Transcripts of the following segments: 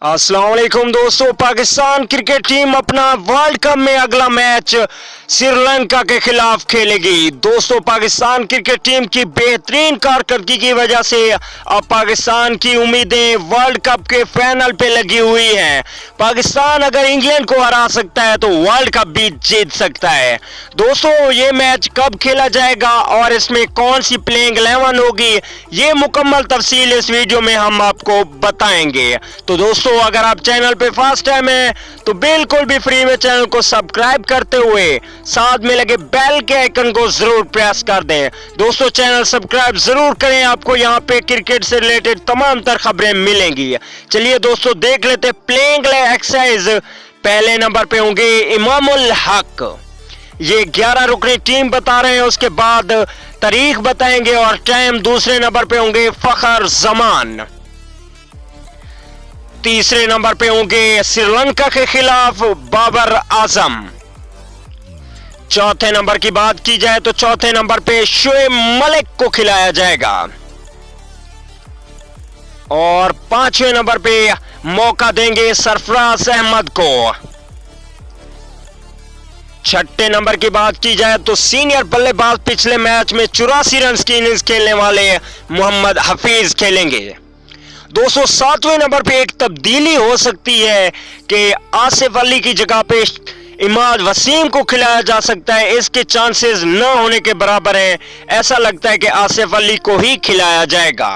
अस्सलाम वालेकुम दोस्तों, पाकिस्तान क्रिकेट टीम अपना वर्ल्ड कप में अगला मैच श्रीलंका के खिलाफ खेलेगी। दोस्तों, पाकिस्तान क्रिकेट टीम की बेहतरीन कारकर्दगी की वजह से अब पाकिस्तान की उम्मीदें वर्ल्ड कप के फाइनल पे लगी हुई हैं। पाकिस्तान अगर इंग्लैंड को हरा सकता है तो वर्ल्ड कप भी जीत सकता है। दोस्तों, ये मैच कब खेला जाएगा और इसमें कौन सी प्लेइंग 11 होगी, ये मुकम्मल तफसील इस वीडियो में हम आपको बताएंगे। तो दोस्तों, अगर आप चैनल पे फर्स्ट टाइम है तो बिल्कुल भी फ्री में चैनल को सब्सक्राइब करते हुए साथ में लगे बेल के आइकन को जरूर प्रेस कर दें। दोस्तों, चैनल सब्सक्राइब जरूर करें, आपको यहाँ पे क्रिकेट से रिलेटेड तमाम तर खबरें मिलेंगी। चलिए दोस्तों, देख लेते प्लेइंग एक्सरसाइज। पहले नंबर पे होंगे इमामुल हक, ये 11 रुकनी टीम बता रहे हैं, उसके बाद तारीख बताएंगे और टाइम। दूसरे नंबर पे होंगे फखर जमान। तीसरे नंबर पे होंगे श्रीलंका के खिलाफ बाबर आजम। चौथे नंबर की बात की जाए तो चौथे नंबर पे शोएब मलिक को खिलाया जाएगा और पांचवें नंबर पे मौका देंगे सरफराज अहमद को। छठे नंबर की बात की जाए तो सीनियर बल्लेबाज पिछले मैच में 84 रन की इनिंग्स खेलने वाले मोहम्मद हफीज खेलेंगे। दोस्तों, सातवें नंबर पे एक तब्दीली हो सकती है कि आसिफ अली की जगह पे इमाद वसीम को खिलाया जा सकता है। इसके चांसेस न होने के बराबर हैं। ऐसा लगता है कि आसिफ अली को ही खिलाया जाएगा।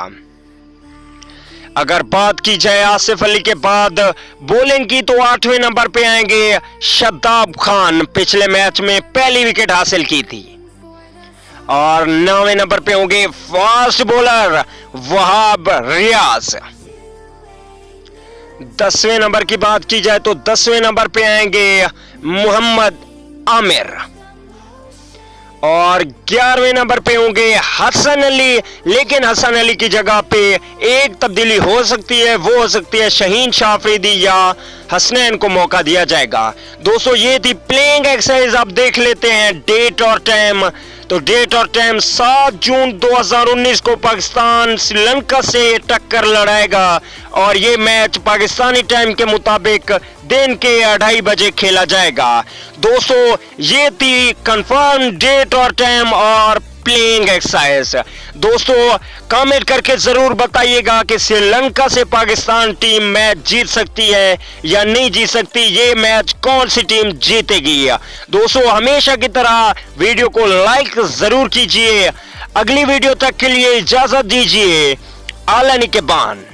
अगर बात की जाए आसिफ अली के बाद बॉलिंग की तो 8वें नंबर पे आएंगे शादाब खान, पिछले मैच में पहली विकेट हासिल की थी। और 9वें नंबर पे होंगे फास्ट बॉलर वहाब रियाज। 10वें नंबर की बात की जाए तो 10वें नंबर पे आएंगे मोहम्मद आमिर और 11वें नंबर पे होंगे हसन अली। लेकिन हसन अली की जगह पे एक तब्दीली हो सकती है, वो हो सकती है शाहीन शाह अफरीदी या हसनैन को मौका दिया जाएगा। दोस्तों, ये थी प्लेइंग एक्सरसाइज। आप देख लेते हैं डेट और टाइम। तो डेट और टाइम 7 जून 2019 को पाकिस्तान श्रीलंका से टक्कर लड़ाएगा और ये मैच पाकिस्तानी टाइम के मुताबिक दिन के 2:30 बजे खेला जाएगा। दोस्तों, ये थी कंफर्म डेट और टाइम और प्लेइंग एक्सरसाइज। दोस्तों, कमेंट करके जरूर बताइएगा कि श्रीलंका से पाकिस्तान टीम मैच जीत सकती है या नहीं जीत सकती, ये मैच कौन सी टीम जीतेगी। दोस्तों, हमेशा की तरह वीडियो को लाइक जरूर कीजिए। अगली वीडियो तक के लिए इजाजत दीजिए। आला निगहबान।